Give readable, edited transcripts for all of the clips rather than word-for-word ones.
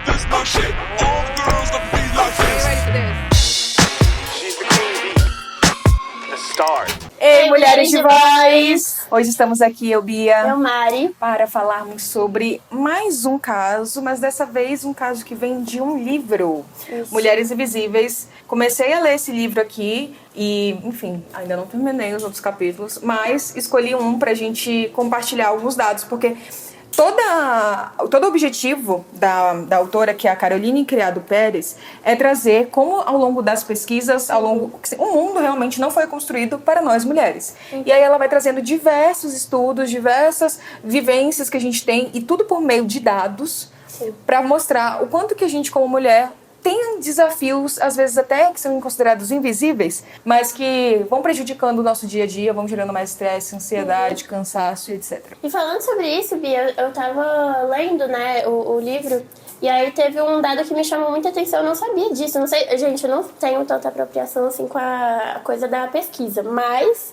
This my shit. All the girls love me like this. Ready for this? She's the queen bee, the star. Ei, mulheres de voz! Hoje estamos aqui, eu, Bia, Eu, Mari. para falarmos sobre mais um caso, mas dessa vez um caso que vem de um livro, Isso. Mulheres Invisíveis. Comecei a ler esse livro aqui e, enfim, ainda não terminei os outros capítulos, mas escolhi um pra gente compartilhar alguns dados, porque todo o objetivo da autora, que é a Caroline Criado Pérez, é trazer como ao longo das pesquisas, o mundo realmente não foi construído para nós mulheres. E aí ela vai trazendo diversos estudos, diversas vivências que a gente tem, e tudo por meio de dados, para mostrar o quanto que a gente como mulher tem desafios, às vezes até que são considerados invisíveis, mas que vão prejudicando o nosso dia a dia, vão gerando mais estresse, ansiedade, cansaço e etc. E falando sobre isso, Bia, eu tava lendo, né, o livro, e aí teve um dado que me chamou muita atenção, eu não sabia disso, não sei, gente, eu não tenho tanta apropriação assim com a coisa da pesquisa, mas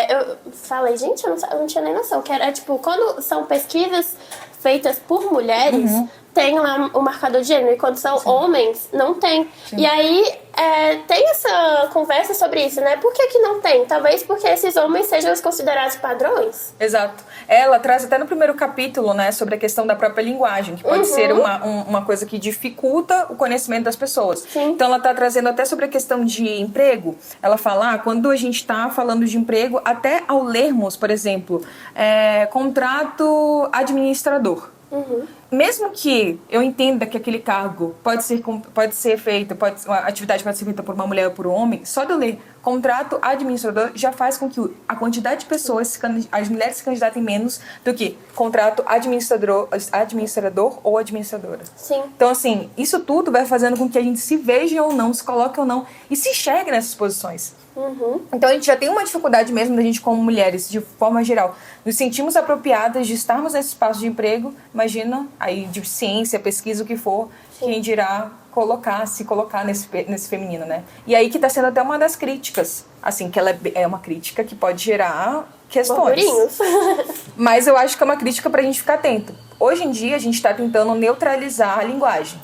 eu falei, gente, eu não tinha nem noção, que era tipo, quando são pesquisas feitas por mulheres, tem lá o marcador de gênero, e quando são homens, não tem. E aí, tem essa conversa sobre isso, né? Por que não tem? Talvez porque esses homens sejam os considerados padrões. Exato. Ela traz até no primeiro capítulo, né, sobre a questão da própria linguagem, que pode ser uma coisa que dificulta o conhecimento das pessoas. Sim. Então ela tá trazendo até sobre a questão de emprego. Ela fala, quando a gente tá falando de emprego, até ao lermos, por exemplo, contrato administrador. Mesmo que eu entenda que aquele cargo pode ser feito, a atividade pode ser feita por uma mulher ou por um homem, só de eu ler contrato administrador já faz com que a quantidade de pessoas, as mulheres se candidatem menos do que contrato administrador ou administradora. Sim. Então, assim, isso tudo vai fazendo com que a gente se veja ou não, se coloque ou não e se enxergue nessas posições. Então a gente já tem uma dificuldade mesmo da gente como mulheres, de forma geral, nos sentimos apropriadas de estarmos nesse espaço de emprego, imagina, aí de ciência, pesquisa, o que for, quem dirá se colocar nesse feminino, né? E aí que tá sendo até uma das críticas, assim, que ela é uma crítica que pode gerar questões. Mas eu acho que é uma crítica pra gente ficar atento. Hoje em dia a gente tá tentando neutralizar a linguagem.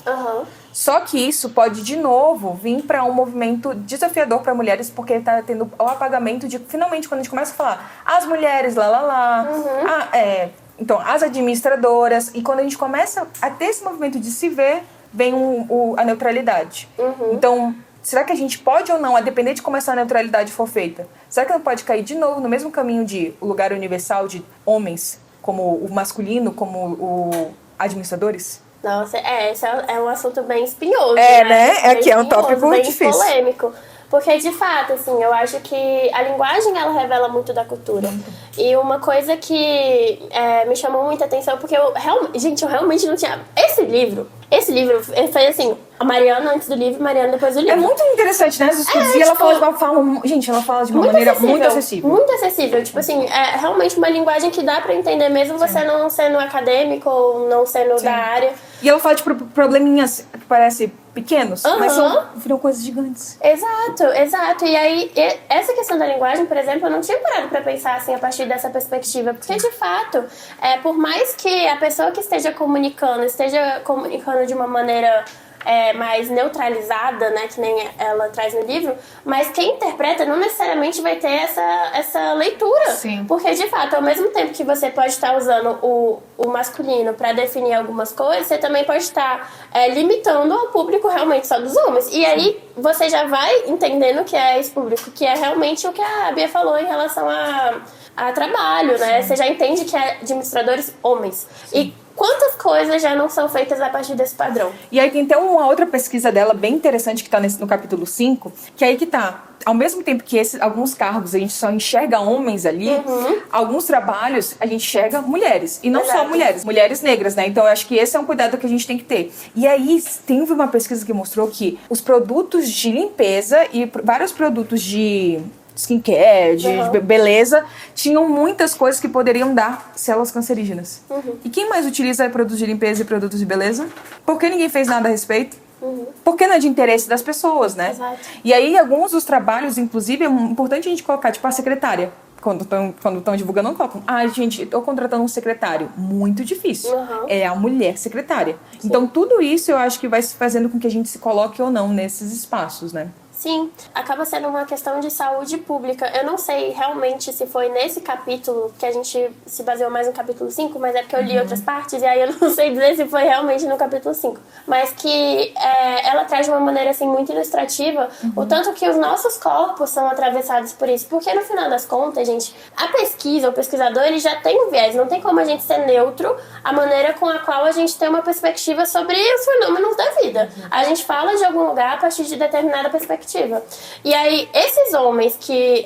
Só que isso pode, de novo, vir para um movimento desafiador para mulheres, porque está tendo o apagamento de, finalmente, quando a gente começa a falar as mulheres, então, as administradoras, e quando a gente começa a ter esse movimento de se ver, vem a neutralidade. Então, será que a gente pode ou não, a depender de como essa neutralidade for feita, será que não pode cair de novo no mesmo caminho de o lugar universal de homens, como o masculino, como o administradores? Nossa, esse é um assunto bem espinhoso, né? Aqui é um tópico bem difícil. Polêmico. Porque, de fato, assim, eu acho que a linguagem, ela revela muito da cultura. E uma coisa que me chamou muita atenção, porque eu realmente não tinha... Esse livro foi assim, a Mariana antes do livro e Mariana depois do livro. É muito interessante, né? Os estudos. E ela fala de uma forma... Gente, ela fala de uma maneira muito acessível. Muito acessível. Tipo assim, é realmente uma linguagem que dá pra entender, mesmo você não sendo acadêmico ou não sendo da área. E ela fala de probleminhas que parecem pequenos, mas viram coisas gigantes. Exato. E aí, essa questão da linguagem, por exemplo, eu não tinha parado pra pensar assim a partir dessa perspectiva. Porque, de fato, por mais que a pessoa que esteja comunicando de uma maneira mais neutralizada, né, que nem ela traz no livro, mas quem interpreta não necessariamente vai ter essa leitura. Sim. Porque, de fato, ao mesmo tempo que você pode estar usando o masculino para definir algumas coisas, você também pode estar limitando ao público realmente só dos homens. E aí você já vai entendendo que é esse público, que é realmente o que a Bia falou em relação a trabalho, né? Você já entende que é administradores homens. E quantas coisas já não são feitas a partir desse padrão? E aí tem até uma outra pesquisa dela bem interessante que tá no capítulo 5, que aí que tá. Ao mesmo tempo que alguns cargos a gente só enxerga homens ali, alguns trabalhos a gente enxerga mulheres. E não só mulheres negras, né? Então eu acho que esse é um cuidado que a gente tem que ter. E aí teve uma pesquisa que mostrou que os produtos de limpeza e vários produtos de skincare, de beleza, tinham muitas coisas que poderiam dar células cancerígenas. E quem mais utiliza produtos de limpeza e produtos de beleza? Por que ninguém fez nada a respeito? Porque não é de interesse das pessoas, né? Exato. E aí, alguns dos trabalhos, inclusive, é importante a gente colocar, tipo, a secretária. quando estão divulgando, não colocam. Ah, gente, tô contratando um secretário. Muito difícil. É a mulher secretária. Então, tudo isso eu acho que vai fazendo com que a gente se coloque ou não nesses espaços, né? Sim, acaba sendo uma questão de saúde pública. Eu não sei realmente se foi nesse capítulo, que a gente se baseou mais no capítulo 5, mas é porque eu li outras partes, e aí eu não sei dizer se foi realmente no capítulo 5. Mas que ela traz de uma maneira, assim, muito ilustrativa o tanto que os nossos corpos são atravessados por isso. Porque, no final das contas, gente, a pesquisa, o pesquisador, ele já tem um viés. Não tem como a gente ser neutro a maneira com a qual a gente tem uma perspectiva sobre os fenômenos da vida. A gente fala de algum lugar a partir de determinada perspectiva. E aí, esses homens que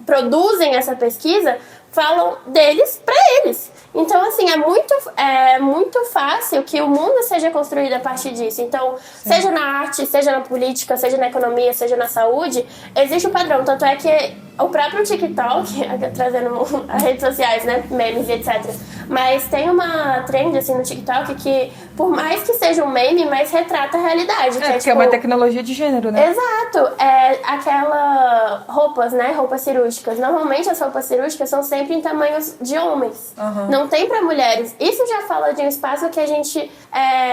produzem essa pesquisa falam deles pra eles. Então, assim, é muito fácil que o mundo seja construído a partir disso. Então, seja na arte, seja na política, seja na economia, seja na saúde, existe um padrão. Tanto é que o próprio TikTok, trazendo as redes sociais, né, memes e etc. Mas tem uma trend, assim, no TikTok que, por mais que seja um meme, mas retrata a realidade. Porque é uma tecnologia de gênero, né? Exato. Roupas, né, roupas cirúrgicas. Normalmente as roupas cirúrgicas são sempre em tamanhos de homens. Não tem pra mulheres. Isso já fala de um espaço que a gente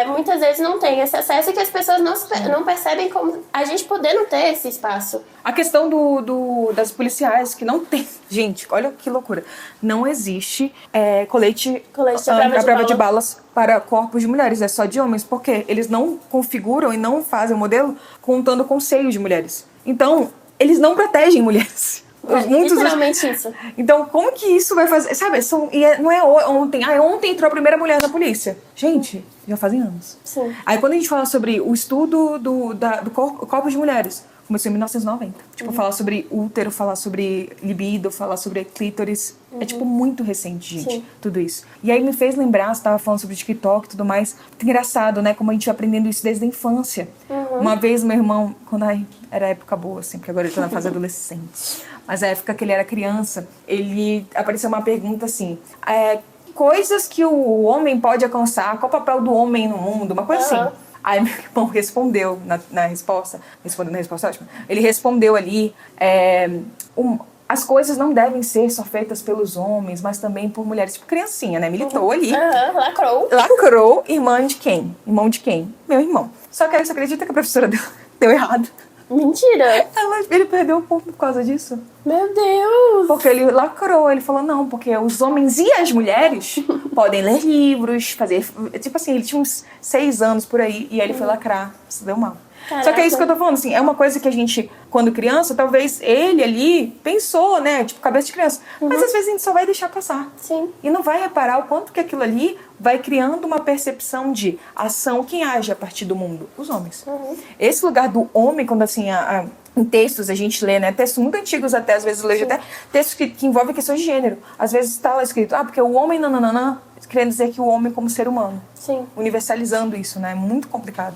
muitas vezes não tem esse acesso e que as pessoas não percebem como a gente podendo ter esse espaço. A questão das policiais que não tem... Gente, olha que loucura. Não existe colete à prova de balas para corpos de mulheres. É só de homens. Porque eles não configuram e não fazem o modelo contando com seios de mulheres. Então, eles não protegem mulheres. Literalmente isso. Então, como que isso vai fazer? Sabe, não é ontem. Ontem entrou a primeira mulher na polícia. Gente, já fazem anos. Sim. Aí, quando a gente fala sobre o estudo do corpo de mulheres, começou em 1990. Tipo, falar sobre útero, falar sobre libido, falar sobre clítoris. É, tipo, muito recente, gente. Sim. Tudo isso. E aí me fez lembrar, você tava falando sobre TikTok e tudo mais. Muito engraçado, né? Como a gente vai aprendendo isso desde a infância. Uma vez, meu irmão, era época boa, assim, porque agora ele tá na fase adolescente. Mas na época que ele era criança, apareceu uma pergunta assim... coisas que o homem pode alcançar, qual o papel do homem no mundo? Uma coisa assim. Aí meu irmão respondeu na resposta. Respondeu na resposta, ótimo. Ele respondeu ali... as coisas não devem ser só feitas pelos homens, mas também por mulheres. Tipo, criancinha, né? Militou ali. Lacrou. Irmão de quem? Meu irmão. Só que aí você acredita que a professora deu errado? Mentira! Ele perdeu um ponto por causa disso. Meu Deus! Porque ele lacrou. Ele falou, não, porque os homens e as mulheres podem ler livros, fazer... Tipo assim, ele tinha uns 6 anos por aí, e aí ele foi lacrar. Isso deu mal. Caraca. Só que é isso que eu tô falando, assim, é uma coisa que a gente, quando criança, talvez ele ali pensou, né, tipo, cabeça de criança. Mas às vezes a gente só vai deixar passar. Sim. E não vai reparar o quanto que aquilo ali vai criando uma percepção de ação. Quem age a partir do mundo? Os homens. Esse lugar do homem, quando assim, em textos a gente lê, né, textos muito antigos até, às vezes eu leio até textos que envolvem questões de gênero. Às vezes está lá escrito, porque o homem nananana, querendo dizer que o homem como ser humano. Sim. Universalizando isso, né, é muito complicado.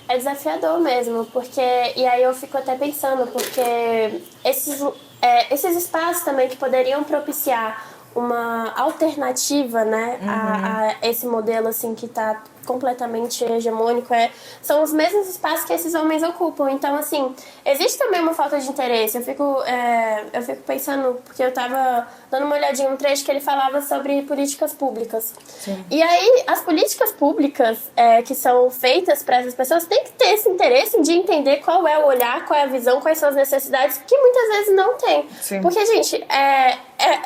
É desafiador mesmo, porque... E aí eu fico até pensando, porque esses espaços também que poderiam propiciar uma alternativa, né, a esse modelo, assim, que tá completamente hegemônico, são os mesmos espaços que esses homens ocupam. Então, assim, existe também uma falta de interesse. Eu fico pensando, porque eu tava dando uma olhadinha no trecho que ele falava sobre políticas públicas. Sim. E aí, as políticas públicas que são feitas para essas pessoas têm que ter esse interesse de entender qual é o olhar, qual é a visão, quais são as necessidades, que muitas vezes não tem. Sim. Porque, gente,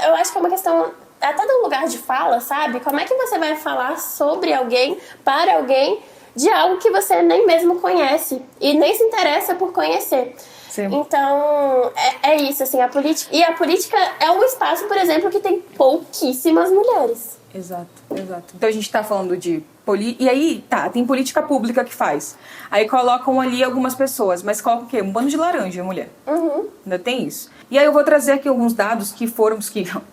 eu acho que é uma questão até do lugar de fala, sabe? Como é que você vai falar sobre alguém, para alguém, de algo que você nem mesmo conhece e nem se interessa por conhecer? Sim. Então, é isso, assim, a política é um espaço, por exemplo, que tem pouquíssimas mulheres. Exato. Então a gente tá falando de... E aí, tem política pública que faz. Aí colocam ali algumas pessoas, mas colocam o quê? Um bando de laranja, mulher. Ainda tem isso. E aí eu vou trazer aqui alguns dados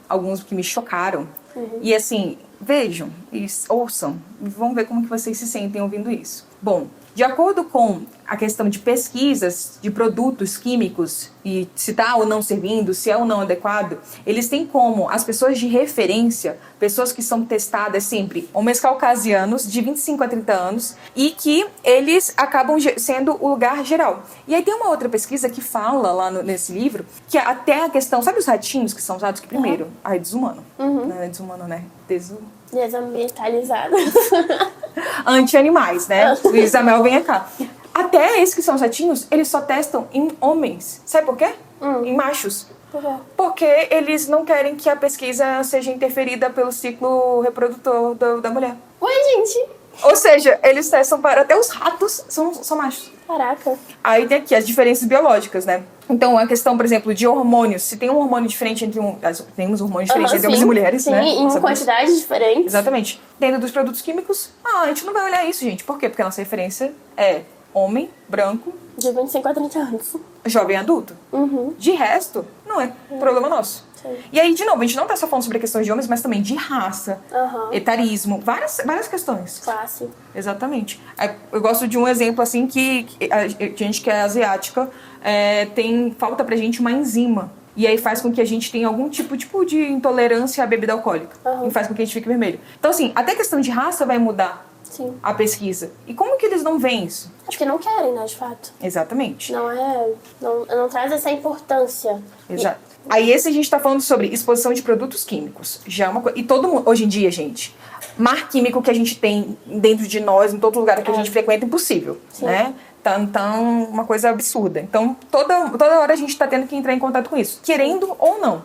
alguns que me chocaram. E assim, Vejam e ouçam, vamos ver como que vocês se sentem ouvindo isso. Bom, de acordo com a questão de pesquisas de produtos químicos e se está ou não servindo, se é ou não adequado, eles têm como as pessoas de referência, pessoas que são testadas sempre, homens caucasianos de 25 a 30 anos e que eles acabam sendo o lugar geral. E aí tem uma outra pesquisa que fala lá nesse livro que até a questão, sabe os ratinhos que são usados que primeiro? Ai, desumano. Não é desumano, né? Desambientalizado. Anti-animais, né? O Isamel vem cá. Até esses que são os ratinhos, eles só testam em homens. Sabe por quê? Em machos. Por quê? Porque eles não querem que a pesquisa seja interferida pelo ciclo reprodutor da mulher. Oi, gente. Ou seja, eles testam para... Até os ratos são machos. Caraca. Aí tem aqui as diferenças biológicas, né? Então, a questão, por exemplo, de hormônios. Se tem um hormônio diferente entre temos hormônios diferentes entre homens e mulheres, sim, né? Em quantidades diferentes. Exatamente. Dentro dos produtos químicos, a gente não vai olhar isso, gente. Por quê? Porque a nossa referência é homem, branco, De 25 a 30 anos. jovem adulto. De resto, não é problema nosso. Sim. E aí, de novo, a gente não tá só falando sobre questões de homens, mas também de raça, Aham. etarismo, várias questões. Classe. Exatamente. Eu gosto de um exemplo, assim, que a gente que é asiática falta pra gente uma enzima. E aí faz com que a gente tenha algum tipo de intolerância à bebida alcoólica. E faz com que a gente fique vermelho. Então, assim, até a questão de raça vai mudar Sim. a pesquisa. E como que eles não veem isso? Acho que não querem, né, de fato. Exatamente. Não traz essa importância. Exato. Aí esse a gente tá falando sobre exposição de produtos químicos. Já é uma coisa. E todo mundo, hoje em dia, gente, mar químico que a gente tem dentro de nós, em todo lugar que a gente frequenta, é impossível, né? Então, uma coisa absurda. Então, toda hora a gente tá tendo que entrar em contato com isso, querendo ou não.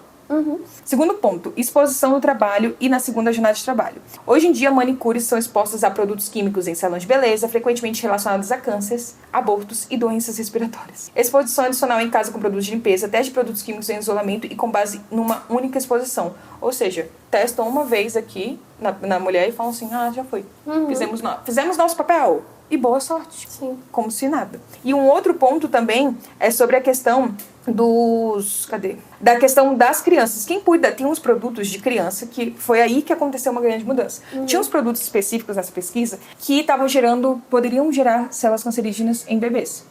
Segundo ponto, exposição no trabalho e na segunda jornada de trabalho. Hoje em dia, manicures são expostas a produtos químicos em salões de beleza, frequentemente relacionados a cânceres, abortos e doenças respiratórias. Exposição adicional em casa com produtos de limpeza, teste de produtos químicos em isolamento e com base numa única exposição. Ou testam uma vez aqui na mulher e falam assim, já foi. Fizemos nosso papel. E boa sorte. Sim. Como se nada. E um outro ponto também é sobre a questão da questão das crianças. Quem cuida, tem uns produtos de criança que foi aí que aconteceu uma grande mudança. Tinha uns produtos específicos nessa pesquisa que poderiam gerar células cancerígenas em bebês.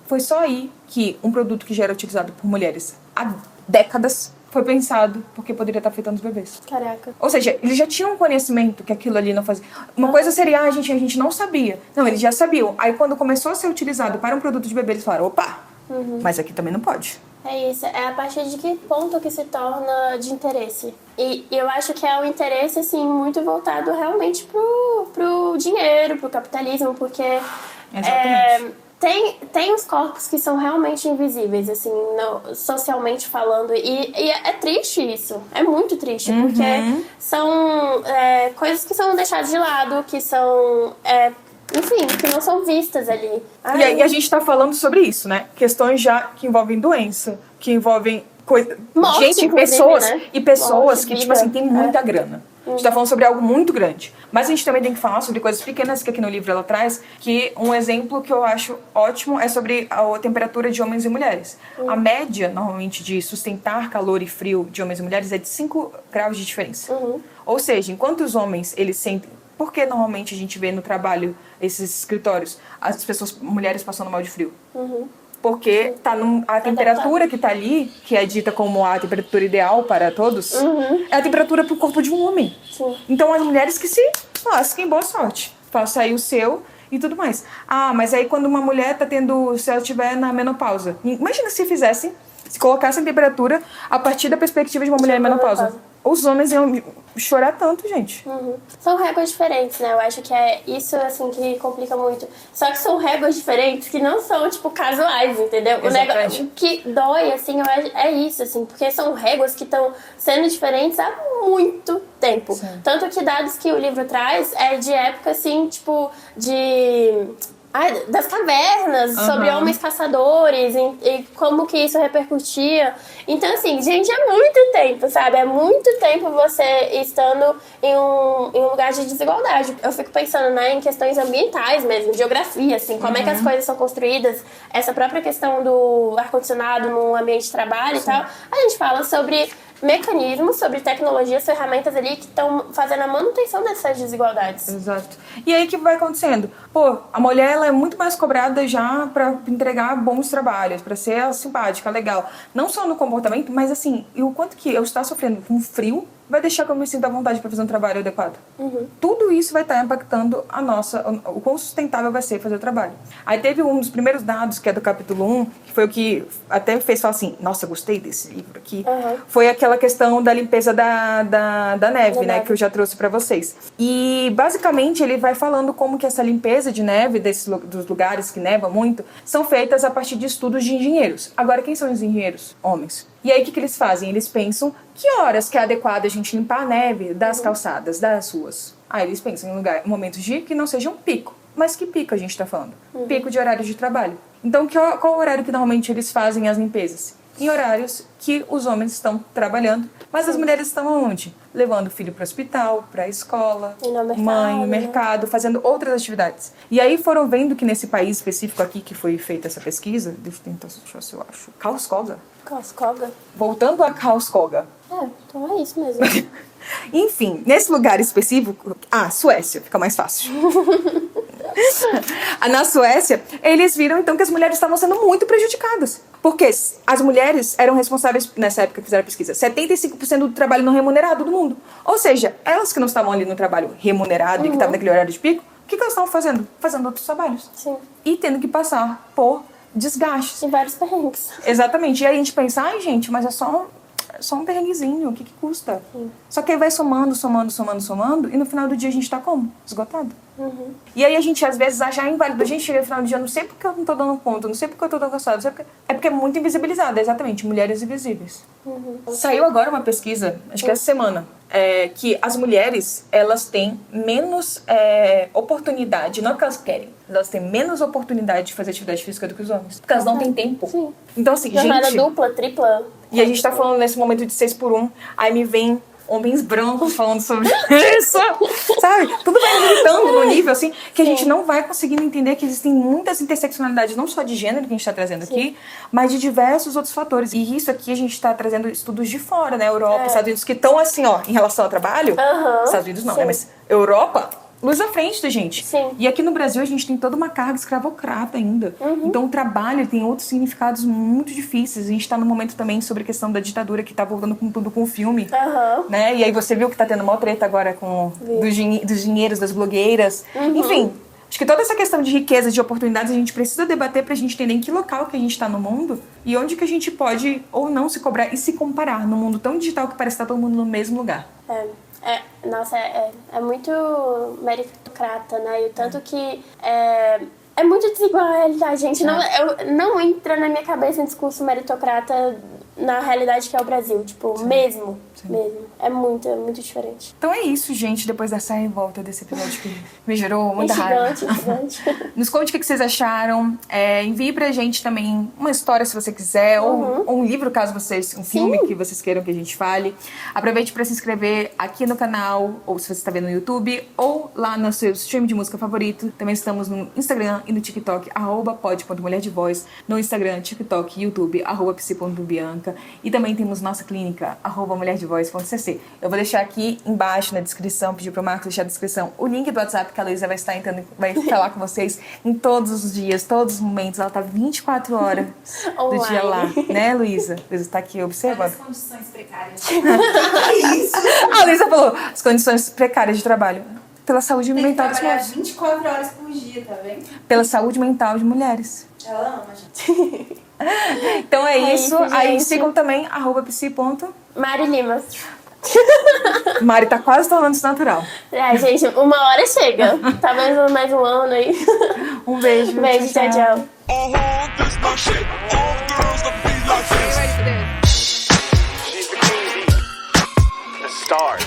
Foi só aí que um produto que já era utilizado por mulheres há décadas foi pensado porque poderia estar afetando os bebês. Caraca. Ou seja, eles já tinham conhecimento que aquilo ali não fazia. Uma coisa seria, a gente não sabia. Não, eles já sabiam. Aí quando começou a ser utilizado para um produto de bebê, eles falaram, opa, mas aqui também não pode. É isso, é a partir de que ponto que se torna de interesse. E eu acho que é um interesse, assim, muito voltado realmente pro dinheiro, pro capitalismo, porque... Exatamente. Tem os corpos que são realmente invisíveis, assim, socialmente falando. E é triste isso. É muito triste, porque são coisas que são deixadas de lado, que são... enfim, que não são vistas ali. E aí a gente tá falando sobre isso, né? Questões já que envolvem doença, que envolvem Morte, gente, pessoas, né? e pessoas Morte, que, vida. assim, tem muita grana. A gente tá falando sobre algo muito grande. Mas a gente também tem que falar sobre coisas pequenas que aqui no livro ela traz, que um exemplo que eu acho ótimo é sobre a temperatura de homens e mulheres. A média, normalmente, de sustentar calor e frio de homens e mulheres é de 5 graus de diferença. Ou seja, enquanto os homens, eles sentem... Por que normalmente a gente vê no trabalho, esses escritórios, mulheres passando mal de frio? Porque a temperatura que está ali, que é dita como a temperatura ideal para todos, é a temperatura para o corpo de um homem. Sim. Então, as mulheres que se lasquem, boa sorte. Faça aí o seu e tudo mais. Mas aí quando uma mulher se ela estiver na menopausa, imagina se colocassem a temperatura a partir da perspectiva de uma mulher em menopausa. Os homens iam chorar tanto, gente. São réguas diferentes, né? Eu acho que é isso, assim, que complica muito. Só que são réguas diferentes que não são, tipo, casuais, entendeu? Exatamente. O que dói, assim, é isso, assim. Porque são réguas que estão sendo diferentes há muito tempo. Sim. Tanto que dados que o livro traz é de época, assim, tipo, das cavernas, sobre homens caçadores e como que isso repercutia. Então, assim, gente, é muito tempo, sabe? É muito tempo você estando em um lugar de desigualdade. Eu fico pensando, né, em questões ambientais mesmo, geografia, assim, como é que as coisas são construídas, essa própria questão do ar-condicionado no ambiente de trabalho e tal. A gente fala sobre mecanismos, sobre tecnologias, ferramentas ali que estão fazendo a manutenção dessas desigualdades. Exato. E aí o que vai acontecendo? Pô, a mulher ela é muito mais cobrada já pra entregar bons trabalhos, pra ser simpática, legal. Não só no comportamento, mas assim, e o quanto que eu estou sofrendo com frio vai deixar que eu me sinta à vontade para fazer um trabalho adequado. Tudo isso vai estar impactando o quão sustentável vai ser fazer o trabalho. Aí teve um dos primeiros dados, que é do capítulo 1, que foi o que até me fez falar assim, nossa, gostei desse livro aqui. Foi aquela questão da limpeza da neve, né, que eu já trouxe para vocês. E basicamente ele vai falando como que essa limpeza de neve dos lugares que neva muito são feitas a partir de estudos de engenheiros. Agora, quem são os engenheiros? Homens. E aí, o que eles fazem? Eles pensam que horas que é adequado a gente limpar a neve das calçadas, das ruas. Aí eles pensam em momentos de que não seja um pico. Mas que pico a gente está falando? Pico de horário de trabalho. Então, qual o horário que normalmente eles fazem as limpezas? Em horários que os homens estão trabalhando, mas as mulheres estão onde? Levando o filho para o hospital, para a escola, mãe, mercado, fazendo outras atividades. E aí foram vendo que nesse país específico aqui que foi feita essa pesquisa, deixa eu tentar achar se eu acho, Karlskoga. Voltando a Karlskoga. Então é isso mesmo. Enfim, nesse lugar específico, Suécia, fica mais fácil. Na Suécia, eles viram então que as mulheres estavam sendo muito prejudicadas. Porque as mulheres eram responsáveis, nessa época que fizeram a pesquisa, 75% do trabalho não remunerado do mundo. Ou seja, elas que não estavam ali no trabalho remunerado e que estavam naquele horário de pico, o que elas estavam fazendo? Fazendo outros trabalhos. Sim. E tendo que passar por desgastes. E vários perrengues. Exatamente. E aí a gente pensa, gente, mas é só um perrenguezinho, o que custa? Sim. Só que aí vai somando, e no final do dia a gente tá como? Esgotado. E aí a gente às vezes acha inválido. A gente chega no final do dia, não sei porque eu não tô dando conta, não sei porque eu tô dando cansado, é porque é muito invisibilizado, exatamente, mulheres invisíveis. Saiu agora uma pesquisa, acho que essa semana, que as mulheres, elas têm menos oportunidade, não é que elas querem, elas têm menos oportunidade de fazer atividade física do que os homens, porque elas não têm tempo. Sim. Então assim, jornada dupla, tripla. E a gente tá falando nesse momento de 6x1, aí me vem homens brancos falando sobre isso, sabe? Tudo vai limitando no nível, assim, que a gente não vai conseguindo entender que existem muitas interseccionalidades, não só de gênero que a gente está trazendo aqui, mas de diversos outros fatores. E isso aqui a gente está trazendo estudos de fora, né? Europa, Estados Unidos, que estão assim, em relação ao trabalho. Estados Unidos não, né? Mas Europa, luz à frente da gente. Sim. E aqui no Brasil a gente tem toda uma carga escravocrata ainda. Então o trabalho tem outros significados muito difíceis. A gente está no momento também sobre a questão da ditadura que tá voltando com tudo com o filme. Né? E aí você viu que tá tendo uma treta agora com dos dinheiros, das blogueiras. Enfim, acho que toda essa questão de riqueza, de oportunidades, a gente precisa debater pra gente entender em que local que a gente tá no mundo e onde que a gente pode ou não se cobrar e se comparar num mundo tão digital que parece estar todo mundo no mesmo lugar. Nossa, é muito meritocrata, né? E o tanto que é muito desigual a realidade, gente. Não entra na minha cabeça um discurso meritocrata na realidade que é o Brasil. Tipo, mesmo. É muito diferente. Então é isso, gente. Depois dessa revolta desse episódio que me gerou muita raiva. Gigante. Nos conte o que vocês acharam. Envie pra gente também uma história, se você quiser. Ou um livro, caso vocês... Um filme que vocês queiram que a gente fale. Aproveite pra se inscrever aqui no canal. Ou se você está vendo no YouTube. Ou lá no seu stream de música favorito. Também estamos no Instagram e no TikTok. @pod.mulherdevoz. No Instagram, TikTok, YouTube. @psi.bianca. E também temos nossa clínica. @mulherdevoz.cc. Eu vou deixar aqui embaixo na descrição, pedir pro Marcos deixar na descrição o link do WhatsApp que a Luísa vai estar entrando, vai falar com vocês em todos os dias, todos os momentos. Ela tá 24 horas do dia lá, né, Luísa? Luísa tá aqui observando. As condições precárias. A Luísa falou, as condições precárias de trabalho. Pela saúde mental das mulheres. 24 horas por dia, tá vendo? Pela saúde mental de mulheres. Ela ama, gente. Então é isso. Aí gente. sigam também @psi. Mari Lima. Mari tá quase tornando isso natural. Gente, uma hora chega. Talvez mais um ano aí. Um beijo. Beijo, tchau. This my shit. All girls love to be like this. She's the queen bee, the star.